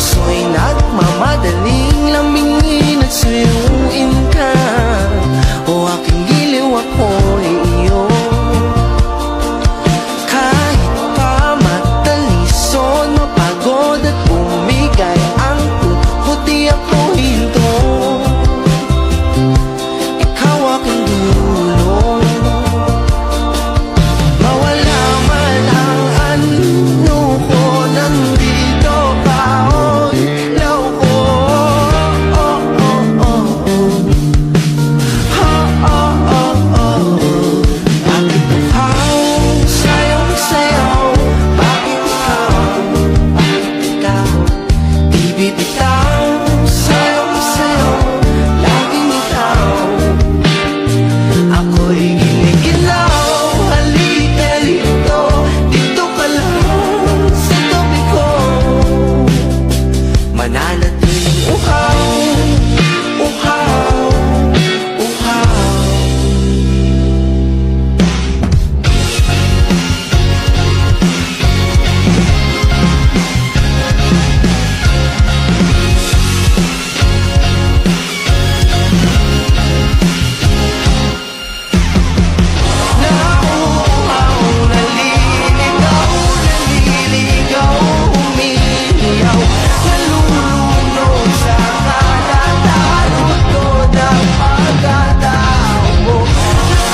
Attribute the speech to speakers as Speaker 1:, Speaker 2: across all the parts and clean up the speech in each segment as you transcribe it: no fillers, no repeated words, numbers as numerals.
Speaker 1: puso'y nagmamadaling lambingin at suyuin ka. O aking giliw, ako'y iyo. Kahit pa matalison, mapagod at bumigay ang tuhod, di ako hinto. Ikaw aking dulong. Mawala man ang ano ko, nandito ka, o ilaw ko. Oh, oh, oh, oh. Oh, oh, oh, oh. Bakit ikaw sayaw-sayaw? Bakit ikaw di bibitaw? Sayaw-sayaw, laging ikaw. Ako'y giniginaw, halika rito, dito ka lang sa tabi ko. Mananatiling uhaw, uhaw, uhaw. Nauuhaw, naliligaw, naliligaw, umiiyaw, nalulunod sa katatalo ng pagkatao mo.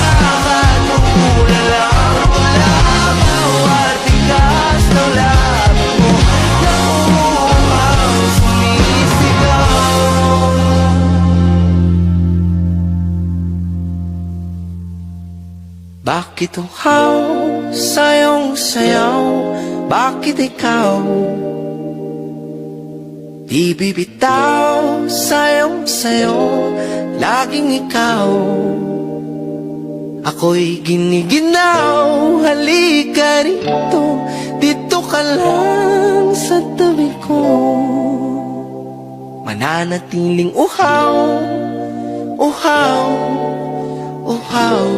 Speaker 1: Nakakatulala ang langaw at tigas ng labi mo. Nauuhaw, sumisigaw. Bakit uhaw, sayong-sayaw? Bakit ikaw di bibitaw? Sayong-sayaw, laging ikaw. Ako'y giniginaw, halika rito, dito ka lang sa tabi ko. Mananatiling uhaw, uhaw, uhaw.